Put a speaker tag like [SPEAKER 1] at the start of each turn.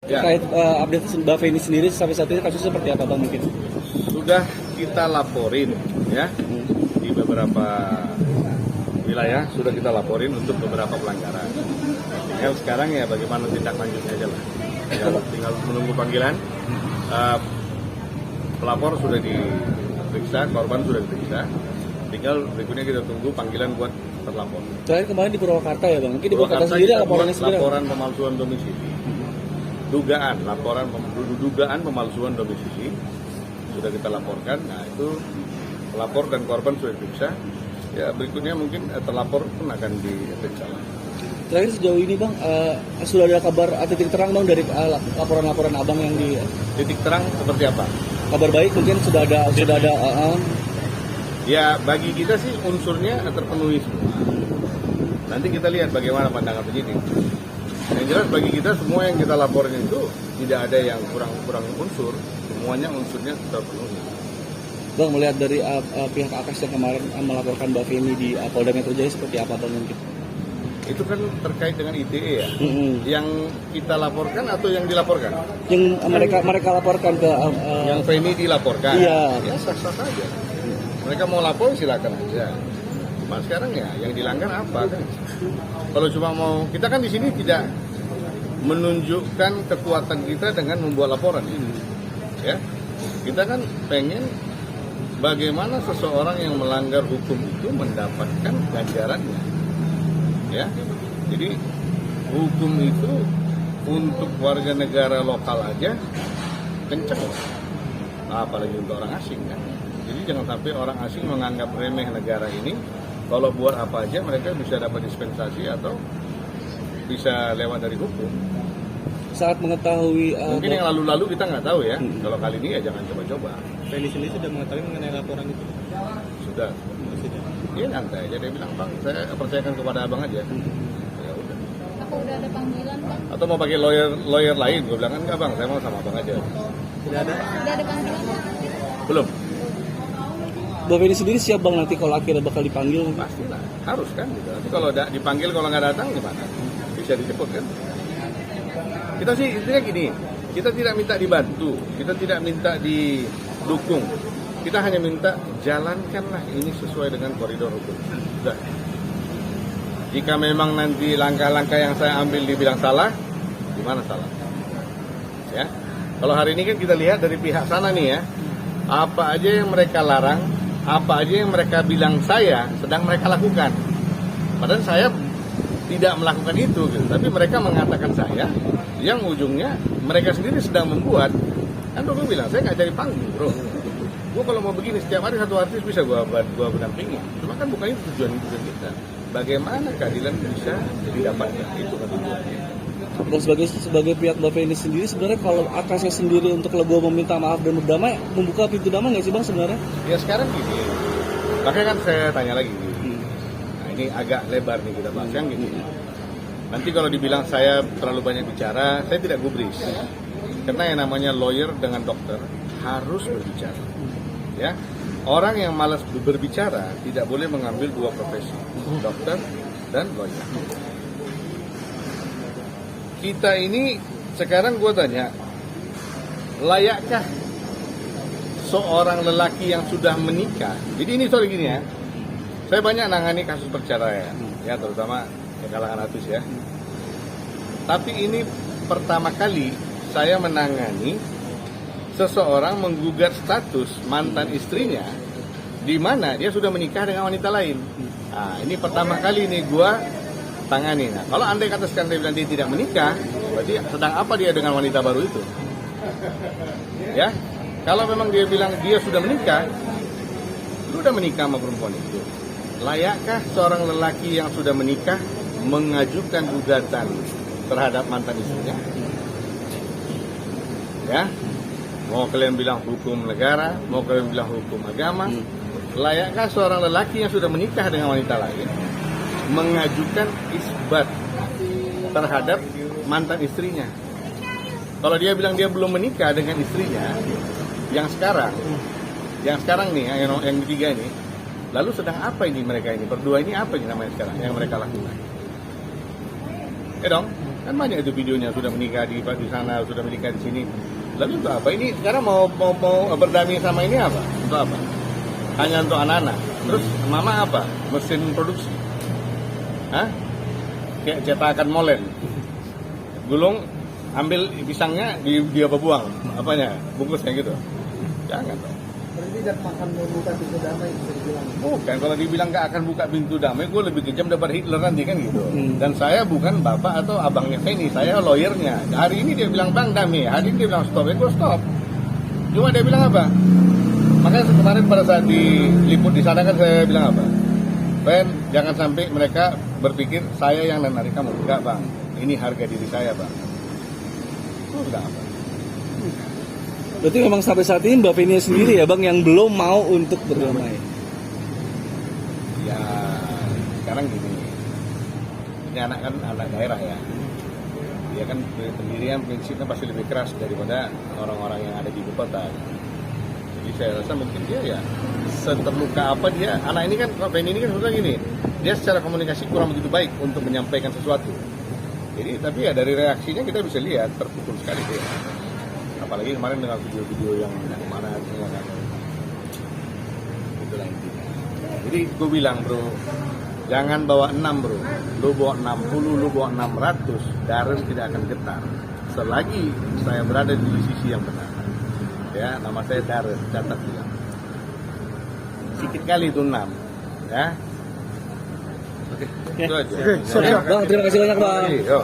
[SPEAKER 1] Terkait update Mbak Feni sendiri sampai saat ini kasusnya seperti apa Bang mungkin?
[SPEAKER 2] Sudah kita laporin ya di beberapa wilayah, sudah kita laporin untuk beberapa pelanggaran. Tinggal sekarang ya bagaimana tindak lanjutnya aja lah. Tinggal menunggu panggilan. Pelapor sudah diperiksa, korban sudah diperiksa. Tinggal berikutnya kita tunggu panggilan buat terlapor.
[SPEAKER 1] Terakhir kemarin di Purwakarta ya Bang, mungkin di Purwakarta sendiri laporannya sendiri.
[SPEAKER 2] Laporan pemalsuan domisili. Dugaan pemalsuan domisili sudah kita laporkan. Nah itu pelapor dan korban sudah diperiksa. Ya berikutnya mungkin terlapor pun akan diperiksa.
[SPEAKER 1] Terakhir sejauh ini Bang, sudah ada kabar titik terang Bang dari laporan-laporan Abang yang di
[SPEAKER 2] titik terang seperti apa?
[SPEAKER 1] Kabar baik mungkin sudah ada.
[SPEAKER 2] Ya bagi kita sih unsurnya terpenuhi semua. Nanti kita lihat bagaimana pandangan penyidik. Yang jelas bagi kita semua yang kita laporin itu tidak ada yang kurang unsur, semuanya unsurnya terpenuhi.
[SPEAKER 1] Bang melihat dari pihak Akas yang kemarin melaporkan Mbak Feni di Polda Metro Jaya seperti apa Bang mungkin?
[SPEAKER 2] Itu kan terkait dengan ITE ya. Yang kita laporkan atau yang dilaporkan?
[SPEAKER 1] Yang mereka laporkan ke
[SPEAKER 2] yang Feni dilaporkan.
[SPEAKER 1] Iya.
[SPEAKER 2] Ya sah-sah saja. Mereka mau lapor silakan aja. Cuma sekarang ya yang dilanggar apa kan? Kalau cuma mau, kita kan di sini tidak menunjukkan kekuatan kita dengan membuat laporan ini. Ya. Kita kan pengen bagaimana seseorang yang melanggar hukum itu mendapatkan ganjarannya. Ya. Jadi hukum itu untuk warga negara lokal aja kencang. Apalagi untuk orang asing kan. Jadi jangan sampai orang asing menganggap remeh negara ini. Kalau buat apa aja mereka bisa dapat dispensasi atau bisa lewat dari hukum.
[SPEAKER 1] Saat mengetahui
[SPEAKER 2] mungkin yang lalu-lalu kita nggak tahu ya. Kalau kali ini ya jangan coba-coba.
[SPEAKER 1] Feni sendiri sudah mengetahui mengenai laporan itu?
[SPEAKER 2] Sudah. Dia nyantai aja, dia bilang Bang saya percayakan kepada abang aja. Ya udah.
[SPEAKER 3] Apa udah ada panggilan Bang?
[SPEAKER 2] Atau mau pakai lawyer lain? Gue bilang kan enggak Bang, saya mau sama abang aja.
[SPEAKER 1] Tidak ada.
[SPEAKER 3] Udah ada panggilan Bang?
[SPEAKER 2] Belum.
[SPEAKER 1] Mbak Feni sendiri siap Bang nanti kalau akhirnya bakal dipanggil?
[SPEAKER 2] Pastilah, harus kan gitu. Tapi kalau dipanggil kalau nggak datang gimana? Bisa dijemput kan? Kita sih intinya gini, kita tidak minta dibantu, kita tidak minta didukung. Kita hanya minta jalankanlah ini sesuai dengan koridor hukum. Sudah. Jika memang nanti langkah-langkah yang saya ambil dibilang salah, gimana salah? Ya. Kalau hari ini kan kita lihat dari pihak sana nih ya, apa aja yang mereka larang, apa aja yang mereka bilang saya sedang mereka lakukan. Padahal saya tidak melakukan itu, gitu. Tapi mereka mengatakan saya, yang ujungnya mereka sendiri sedang membuat. Kan gue bilang, saya nggak cari panggung, bro. Gue kalau mau begini, setiap hari satu artis bisa gue berdampingi. Cuma kan bukan itu tujuan kita. Bagaimana keadilan bisa didapatkan, itu kan tujuannya.
[SPEAKER 1] Dan sebagai pihak Mbak Feni sendiri sebenarnya kalau Akasnya sendiri untuk legowo meminta maaf dan berdamai, membuka pintu damai nggak sih Bang sebenarnya?
[SPEAKER 2] Ya sekarang gini, makanya kan saya tanya lagi. Nah ini agak lebar nih kita bahas kan gini. Nanti kalau dibilang saya terlalu banyak bicara, saya tidak gubris. Karena yang namanya lawyer dengan dokter harus berbicara. Ya, orang yang malas berbicara tidak boleh mengambil dua profesi, dokter dan lawyer. Kita ini sekarang gue tanya, layakkah seorang lelaki yang sudah menikah? Jadi ini soal gini ya, saya banyak nangani kasus perceraian, ya terutama di kalangan artis ya. Tapi ini pertama kali saya menangani seseorang menggugat status mantan istrinya, di mana dia sudah menikah dengan wanita lain. Nah, ini pertama kali nih gue tangani. Nah, kalau andai kata sekarang dia bilang dia tidak menikah, berarti sedang apa dia dengan wanita baru itu? Ya, kalau memang dia bilang dia sudah menikah, lu udah menikah sama perempuan itu. Layakkah seorang lelaki yang sudah menikah mengajukan gugatan terhadap mantan istrinya? Ya, mau kalian bilang hukum negara, mau kalian bilang hukum agama, layakkah seorang lelaki yang sudah menikah dengan wanita lain mengajukan isbat terhadap mantan istrinya? Kalau dia bilang dia belum menikah dengan istrinya yang sekarang nih, yang ketiga ini, lalu sedang apa ini mereka ini berdua ini, apa ini namanya sekarang yang mereka lakukan? Dong. Kan banyak itu videonya, sudah menikah di sana, sudah menikah di sini. Lalu untuk apa? Ini sekarang mau berdamai sama ini apa? Untuk apa? Hanya untuk anak-anak. Terus mama apa? Mesin produksi. Hah? Kayak cetakan molen. Gulung, ambil pisangnya, dia buang. Apanya? Bungkusnya gitu. Jangan dong.
[SPEAKER 4] Berarti tidak makan membuka pintu damai bisa dibilang.
[SPEAKER 2] Bukan, kalau dibilang nggak akan buka pintu damai, gue lebih kejam daripada Hitler nanti kan gitu. Dan saya bukan bapak atau abangnya Feni, saya lawyernya. Hari ini dia bilang bang damai, hari ini dia bilang stop, ya gue stop. Cuma dia bilang apa? Makanya kemarin pada saat diliput di sana kan saya bilang apa? Ben, jangan sampai mereka berpikir saya yang narik kamu. Enggak bang, ini harga diri saya bang. Itu udah apa?
[SPEAKER 1] Berarti memang sampai saat ini Mbak Feni sendiri ya Bang yang belum mau untuk berdamai.
[SPEAKER 2] Ya, sekarang gini. Ini anak kan anak daerah ya. Dia kan pendirian prinsipnya pasti lebih keras daripada orang-orang yang ada di ibu kota. Jadi saya rasa mungkin dia ya seterluka apa dia. Anak ini kan, Feni ini kan sebenarnya gini. Dia secara komunikasi kurang begitu baik untuk menyampaikan sesuatu. Jadi tapi ya dari reaksinya kita bisa lihat terpukul sekali dia. Apalagi kemarin dengan video-video yang mana semua kan. Itulah intinya. Jadi gue bilang bro, jangan bawa 6 bro. Lu bawa 60, lu bawa 600, Darren tidak akan getar. Selagi saya berada di sisi yang benar. Ya, nama saya Darren, catat bilang. Sedikit kali itu 6. Ya. Oke, itu aja.
[SPEAKER 1] Bang, terima kasih banyak Bang.
[SPEAKER 2] Yo.